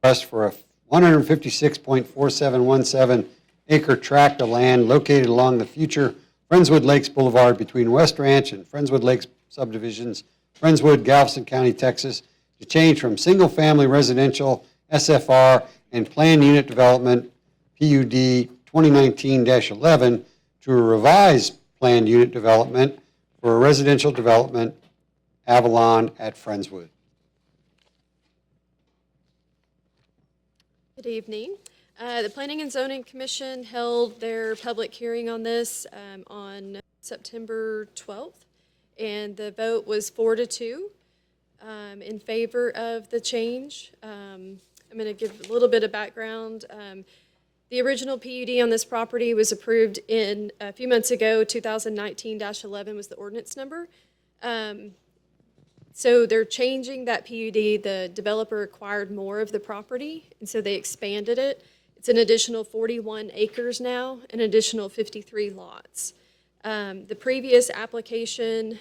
request for a 156.4717 acre tract of land located along the future Friendswood Lakes Boulevard between West Ranch and Friendswood Lakes Subdivisions, Friendswood, Galveston County, Texas, to change from single-family residential SFR and planned unit development PUD 2019-11 to a revised planned unit development for a residential development Avalon at Friendswood. Good evening. The Planning and Zoning Commission held their public hearing on this on September 12th, and the vote was 4-2 in favor of the change. I'm going to give a little bit of background. The original PUD on this property was approved in a few months ago. 2019-11 was the ordinance number. So they're changing that PUD. The developer acquired more of the property, and so they expanded it. It's an additional 41 acres now, an additional 53 lots. The previous application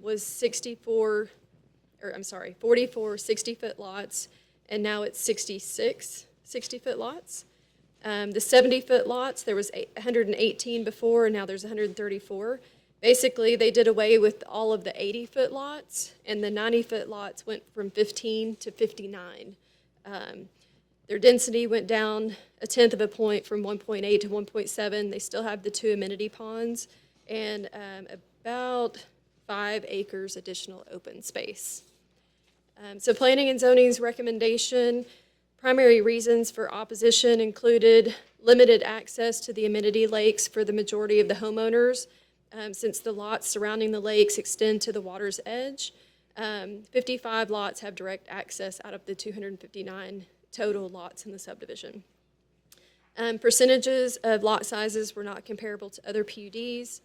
was 44 60-foot lots, and now it's 66 60-foot lots. The 70-foot lots, there was 118 before, and now there's 134. Basically, they did away with all of the 80-foot lots, and the 90-foot lots went from 15 to 59. Their density went down 1/10 of a point from 1.8 to 1.7. They still have the 2 amenity ponds and about 5 acres additional open space. So Planning and Zoning's recommendation, primary reasons for opposition included limited access to the amenity lakes for the majority of the homeowners, since the lots surrounding the lakes extend to the water's edge. 55 lots have direct access out of the 259 total lots in the subdivision. Percentages of lot sizes were not comparable to other PUDs.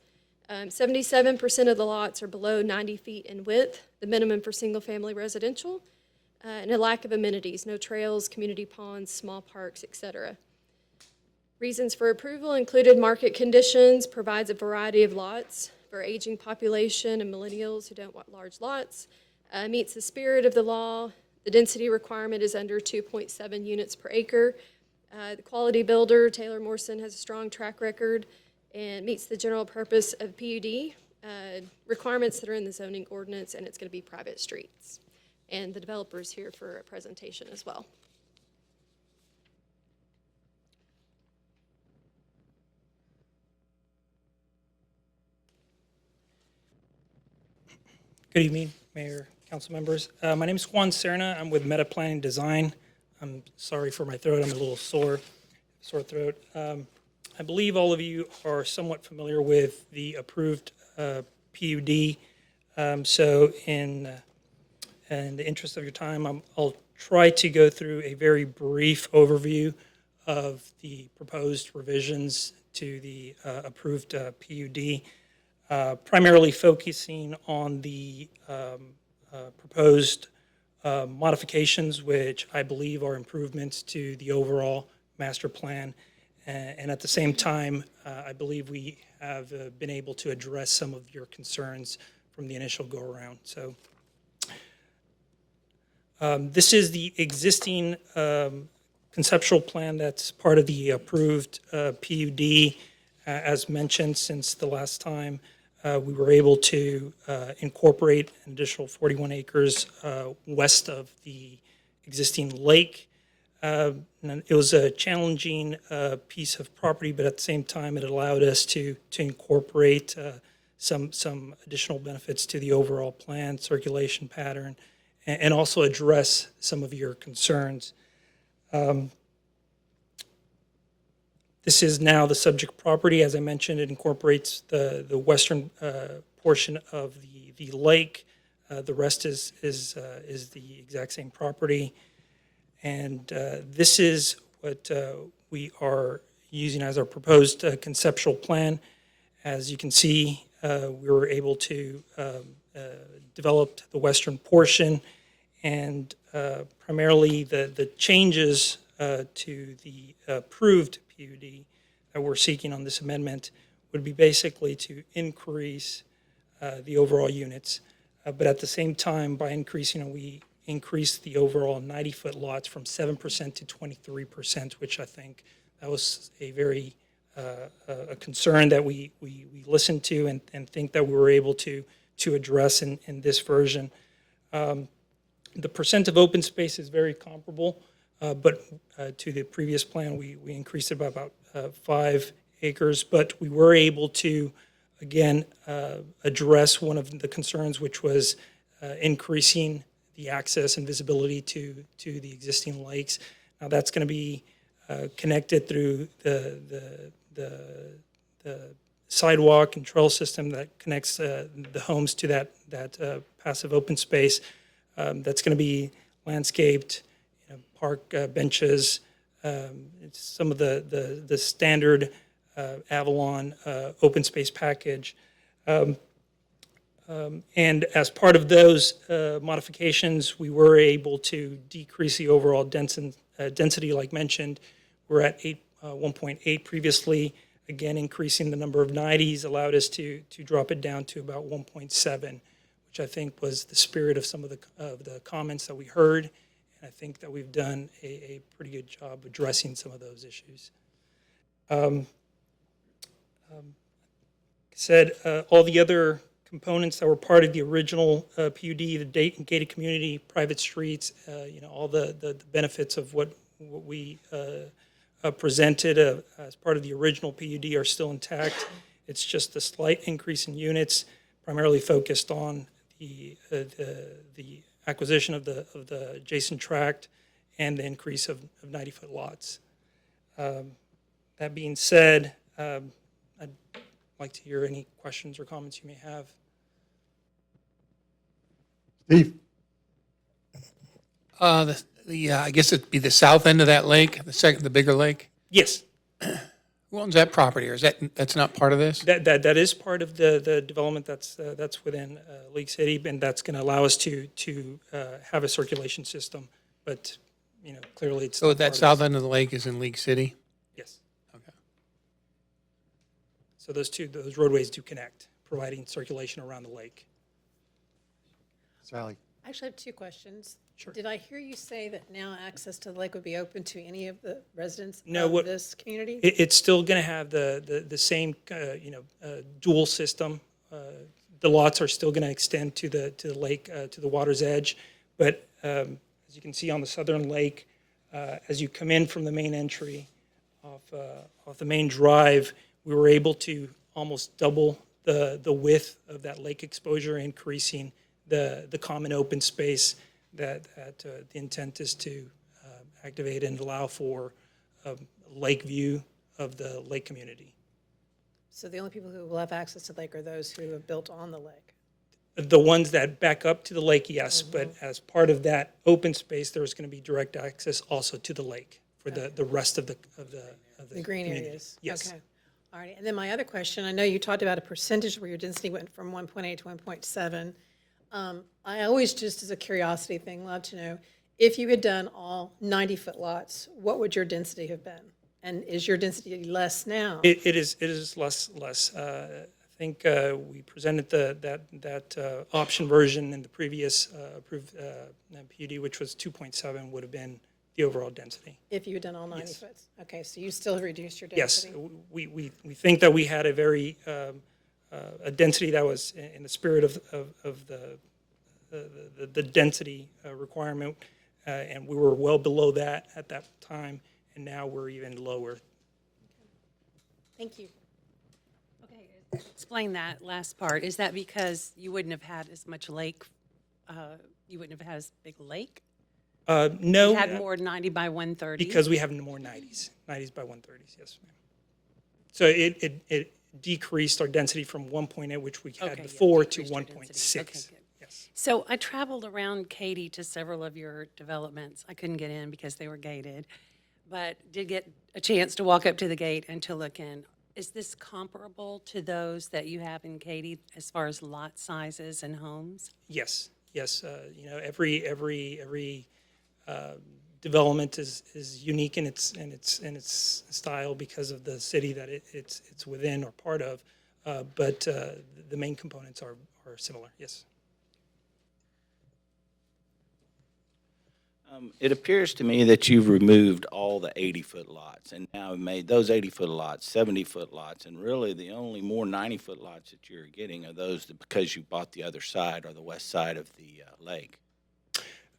77% of the lots are below 90 feet in width, the minimum for single-family residential, and a lack of amenities, no trails, community ponds, small parks, etc. Reasons for approval included market conditions, provides a variety of lots for aging population and millennials who don't want large lots, meets the spirit of the law. The density requirement is under 2.7 units per acre. The quality builder, Taylor Morrison, has a strong track record and meets the general purpose of PUD requirements that are in the zoning ordinance, and it's going to be private streets. And the developer is here for a presentation as well. Good evening, Mayor, council members. My name is Juan Serna. I'm with Meta Planning Design. I'm sorry for my throat. I'm a little sore throat. I believe all of you are somewhat familiar with the approved PUD. So in the interest of your time, I'll try to go through a very brief overview of the proposed revisions to the approved PUD. Primarily focusing on the proposed modifications, which I believe are improvements to the overall master plan. And at the same time, I believe we have been able to address some of your concerns from the initial go-around. So this is the existing conceptual plan that's part of the approved PUD. As mentioned, since the last time, we were able to incorporate an additional 41 acres west of the existing lake. And it was a challenging piece of property, but at the same time, it allowed us to incorporate some additional benefits to the overall plan, circulation pattern, and also address some of your concerns. This is now the subject property. As I mentioned, it incorporates the western portion of the lake. The rest is the exact same property. And this is what we are using as our proposed conceptual plan. As you can see, we were able to develop the western portion, and primarily the changes to the approved PUD that we're seeking on this amendment would be basically to increase the overall units. But at the same time, by increasing, we increase the overall 90-foot lots from 7% to 23%, which I think that was a very a concern that we listened to and think that we were able to address in this version. The percent of open space is very comparable, but to the previous plan, we increased it by about 5 acres, but we were able to, again, address one of the concerns, which was increasing the access and visibility to the existing lakes. Now, that's going to be connected through the sidewalk and trail system that connects the homes to that passive open space. That's going to be landscaped, park benches, it's some of the standard Avalon open space package. And as part of those modifications, we were able to decrease the overall density, like mentioned. We're at 1.8 previously. Again, increasing the number of 90s allowed us to drop it down to about 1.7, which I think was the spirit of some of the comments that we heard. And I think that we've done a pretty good job addressing some of those issues. Said all the other components that were part of the original PUD, the gated community, private streets, all the benefits of what we presented as part of the original PUD are still intact. It's just a slight increase in units, primarily focused on the acquisition of the adjacent tract and the increase of 90-foot lots. That being said, I'd like to hear any questions or comments you may have. Steve? I guess it'd be the south end of that lake, the bigger lake. Yes, Who owns that property, or that's not part of this? that is part of the development that's within League City, and that's going to allow us to have a circulation system. But clearly, it's So not that part of south this. end of the lake is in League City? Yes. Okay. So those roadways do connect, providing circulation around the lake. Sally? I actually have 2 questions. Sure. Did I hear you say that now access to the lake would be open to any of the residents No, of this community? It's still going to have the same dual system. The lots are still going to extend to the lake, to the water's edge. But as you can see on the southern lake, as you come in from the main entry off the main drive, we were able to almost double the width of that lake exposure, increasing the common open space that the intent is to activate and allow for a lake view of the lake community. So the only people who will have access to the lake are those who have built on the lake? The ones that back up to the lake, yes, but as part of that open space, there's going to be direct access also to the lake for the rest of the The green community. areas? Yes. Okay. All right. And then my other question, I know you talked about a percentage where your density went from 1.8 to 1.7. I always, just as a curiosity thing, love to know, if you had done all 90-foot lots, what would your density have been? And is your density less now? It is less. I think we presented that option version in the previous approved PUD, which was 2.7, would have been the overall density. If you had done all 90 Yes. foot? Okay, so you still reduced your Yes, density? we think that we had a very a density that was in the spirit of the density requirement, and we were well below that at that time, and now we're even lower. Thank you. Okay, explain that last part. Is that because you wouldn't have had as much lake, you wouldn't have had as big a lake? No, You had more 90 by 130? because we have more 90s by 130s, yes, ma'am. So it decreased our density from 1.8, which we had Okay, yeah, before, to decreased your 1.6. density. Okay, good. Yes. So I traveled around Katy to several of your developments. I couldn't get in because they were gated, but did get a chance to walk up to the gate and to look in. Is this comparable to those that you have in Katy as far as lot sizes and homes? Yes. Every development is unique in its style because of the city that it's within or part of, but the main components are similar. Yes. It appears to me that you've removed all the 80-foot lots and now made those 80-foot lots 70-foot lots, and really the only more 90-foot lots that you're getting are those that, because you bought the other side or the west side of the lake.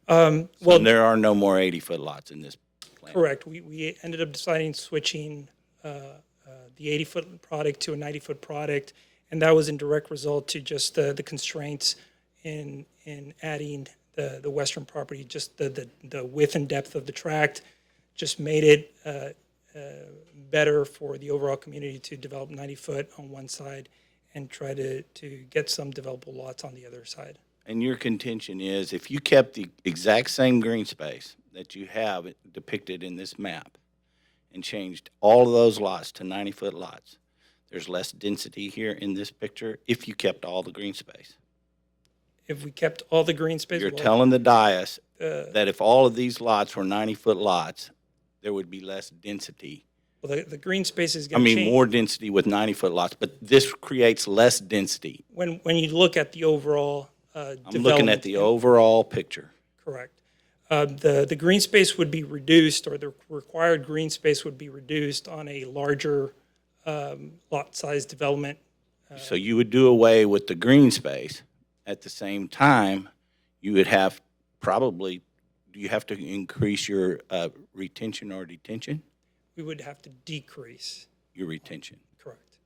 So Well, there are no more 80-foot lots in this plan. correct. We ended up deciding switching the 80-foot product to a 90-foot product, and that was in direct result to just the constraints in adding the western property. Just the width and depth of the tract just made it better for the overall community to develop 90-foot on one side and try to get some developable lots on the other side. And your contention is if you kept the exact same green space that you have depicted in this map and changed all of those lots to 90-foot lots, there's less density here in this picture if you kept all the green space. If we kept all the green space, You're well, telling the dais that if all of these lots were 90-foot lots, there would be less density. well, the green space is I going to change. mean, more density with 90-foot lots, but this creates less density. When you look at the overall I'm looking at development, the overall picture. correct. The green space would be reduced, or the required green space would be reduced on a larger lot size development. So you would do away with the green space. At the same time, you would have probably, do you have to increase your retention or detention? We would have to decrease, Your retention. correct.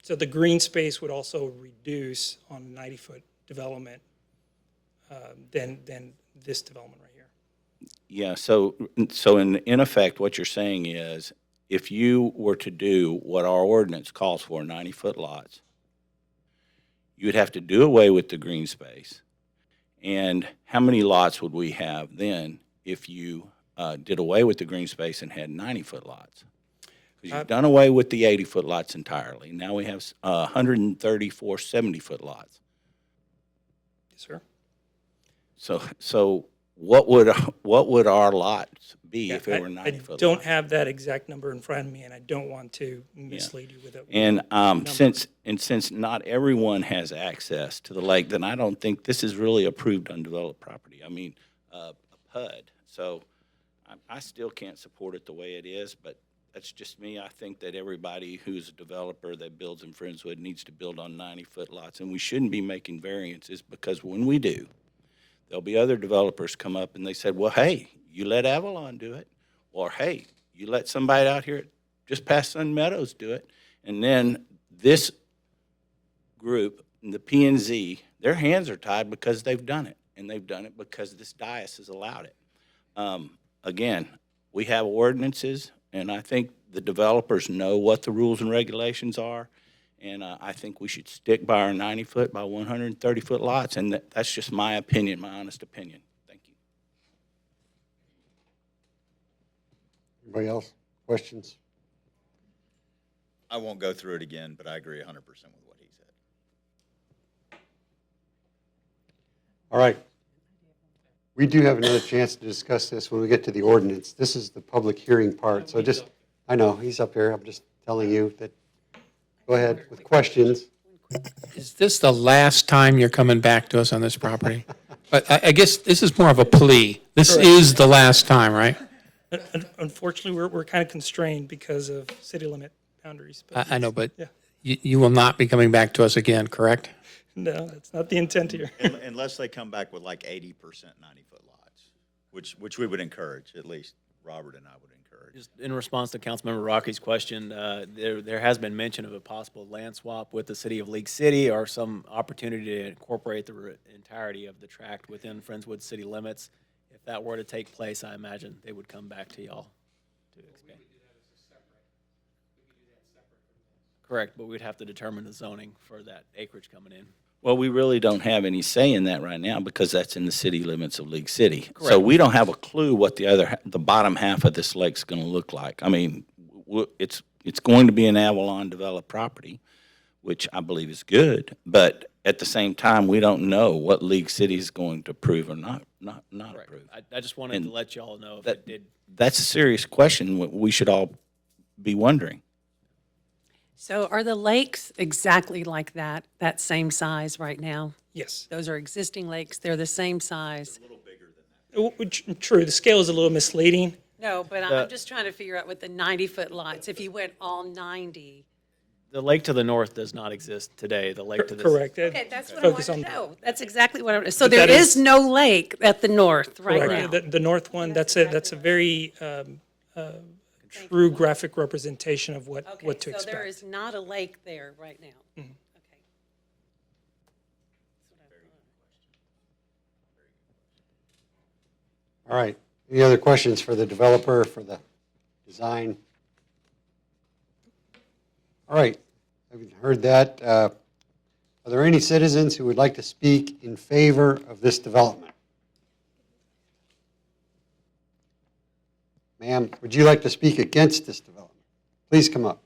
So the green space would also reduce on 90-foot development than this development right here. Yeah, so in effect, what you're saying is, if you were to do what our ordinance calls for, 90-foot lots, you would have to do away with the green space. And how many lots would we have then if you did away with the green space and had 90-foot lots? Because you've done away with the 80-foot lots entirely. Now we have 134 70-foot lots. Yes, sir. So what would our lots be if Yeah, it were 90-foot lots? I don't have that exact number in front of me, and I don't want to mislead you with it. And number. since not everyone has access to the lake, then I don't think this is really approved undeveloped property. I mean, a PUD. So I still can't support it the way it is, but that's just me. I think that everybody who's a developer that builds in Friendswood needs to build on 90-foot lots, and we shouldn't be making variances, because when we do, there'll be other developers come up and they said, well, hey, you let Avalon do it, or hey, you let somebody out here just past Sun Meadows do it. And then this group, the P and Z, their hands are tied because they've done it, and they've done it because this dais has allowed it. Again, we have ordinances, and I think the developers know what the rules and regulations are, and I think we should stick by our 90-foot by 130-foot lots, and that's just my opinion, my honest opinion. Thank you. Anybody else? Questions? I won't go through it again, but I agree 100% with what he said. All right. We do have another chance to discuss this when we get to the ordinance. This is the public hearing part, so just, I know, he's up here, I'm just telling you that, go ahead with questions. Is this the last time you're coming back to us on this property? But I guess this is more of a plea. This is the last time, right? Unfortunately, we're kind of constrained because of city limit boundaries. But I know, but Yeah. you will not be coming back to us again, correct? no, that's not the intent here. Unless they come back with like 80% 90-foot lots, which we would encourage, at least Robert and I would encourage. Just in response to Councilmember Rocky's question, there has been mention of a possible land swap with the city of League City, or some opportunity to incorporate the entirety of the tract within Friendswood city limits. If that were to take place, I imagine they would come back to y'all to expand. Correct, but we'd have to determine the zoning for that acreage coming in. Well, we really don't have any say in that right now because that's in the city limits of League City. So Correct. we don't have a clue what the bottom half of this lake's going to look like. I mean, it's going to be an Avalon developed property, which I believe is good. But at the same time, we don't know what League City is going to approve or not Correct. approve. I just wanted And to let y'all know if that- it did. That's a serious question we should all be wondering. So are the lakes exactly like that same size right now? Yes. Those are existing lakes, they're the same size? True, the scale is a little misleading. No, but I'm just trying to figure out with the 90-foot lots, if you went all 90. The lake to the north does not exist today. The lake to the Correct. Okay, that's what I Focus wanted to on- know. That's exactly what I, so But there that is is- no lake at the north right Correct. now. The north one, that's a very true graphic representation of what Okay, to so there expect. is not a lake there right now. Mm-hmm. Okay. All right. Any other questions for the developer, for the design? All right. I've heard that. Are there any citizens who would like to speak in favor of this development? Ma'am, would you like to speak against this development? Please come up.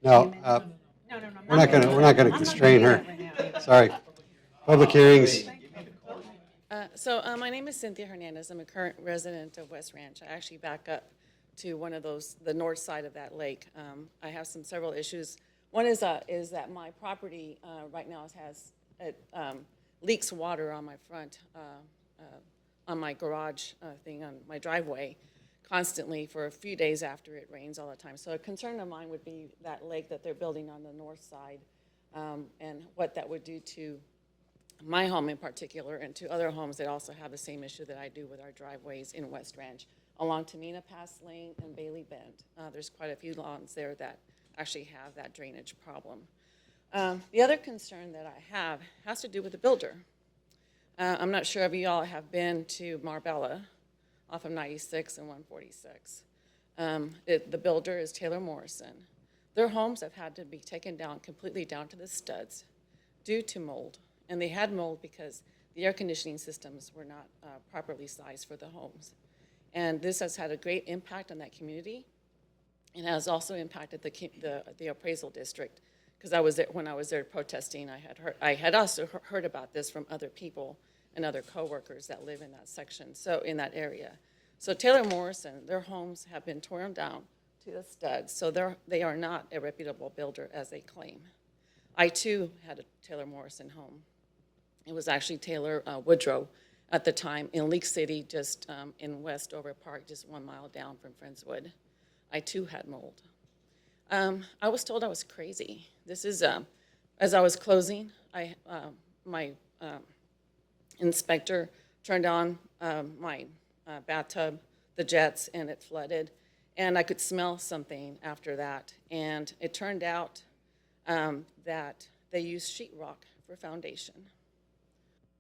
No, we're not going to constrain her. Sorry. Public hearings. My name is Cynthia Hernandez. I'm a current resident of West Ranch. I actually back up to one of those, the north side of that lake. I have several issues. One is that my property right now leaks water on my front, on my garage thing, on my driveway, constantly for a few days after it rains all the time. So a concern of mine would be that lake that they're building on the north side, and what that would do to my home in particular, and to other homes that also have the same issue that I do with our driveways in West Ranch, along Tamina Pass Lane and Bailey Bend. There's quite a few lawns there that actually have that drainage problem. The other concern that I have has to do with the builder. I'm not sure if you all have been to Marbella off of 96 and 146. The builder is Taylor Morrison. Their homes have had to be taken down, completely down to the studs, due to mold. And they had mold because the air conditioning systems were not properly sized for the homes. And this has had a great impact on that community. It has also impacted the appraisal district, because when I was there protesting, I had also heard about this from other people and other coworkers that live in that section, so in that area. So Taylor Morrison, their homes have been torn down to the studs, so they are not a reputable builder as they claim. I too had a Taylor Morrison home. It was actually Taylor Woodrow at the time in Leak City, just in Westover Park, just 1 mile down from Friendswood. I too had mold. I was told I was crazy. This is, as I was closing, my inspector turned on my bathtub, the jets, and it flooded. And I could smell something after that. And it turned out that they used sheetrock for foundation.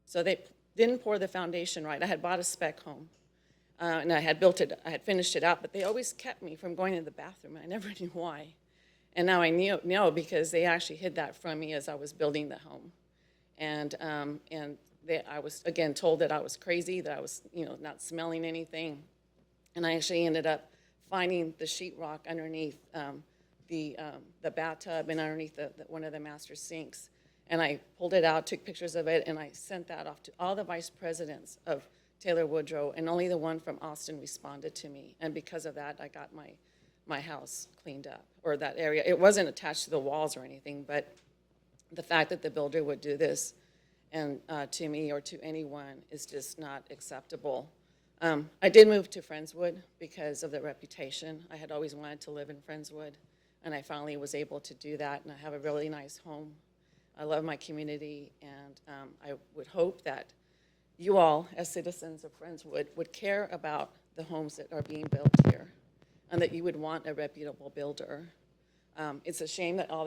So they didn't pour the foundation right. I had bought a spec home, and I had finished it out, but they always kept me from going to the bathroom. I never knew why. And now I know because they actually hid that from me as I was building the home. And I was, again, told that I was crazy, that I was, not smelling anything. And I actually ended up finding the sheetrock underneath the bathtub and underneath one of the master sinks. And I pulled it out, took pictures of it, and I sent that off to all the vice presidents of Taylor Woodrow, and only the one from Austin responded to me. And because of that, I got my house cleaned up, or that area. It wasn't attached to the walls or anything, but the fact that the builder would do this and to me or to anyone is just not acceptable. I did move to Friendswood because of the reputation. I had always wanted to live in Friendswood, and I finally was able to do that, and I have a really nice home. I love my community, and I would hope that you all, as citizens of Friendswood, would care about the homes that are being built here, and that you would want a reputable builder. It's a shame that all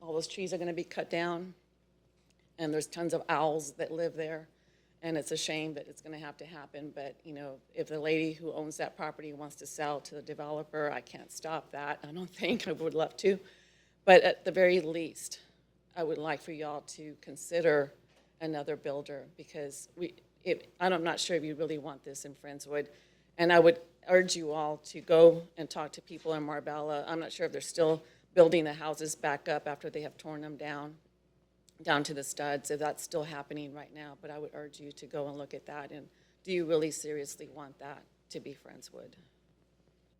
those trees are going to be cut down, and there's tons of owls that live there, and it's a shame that it's going to have to happen. But if the lady who owns that property wants to sell to the developer, I can't stop that. I don't think I would love to, but at the very least, I would like for y'all to consider another builder, because I'm not sure if you really want this in Friendswood. And I would urge you all to go and talk to people in Marbella. I'm not sure if they're still building the houses back up after they have torn them down to the studs, if that's still happening right now. But I would urge you to go and look at that. And do you really seriously want that to be Friendswood?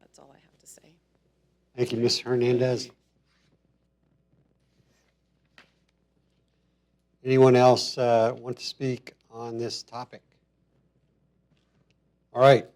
That's all I have to say. Thank you, Ms. Hernandez. Anyone else want to speak on this topic? All right,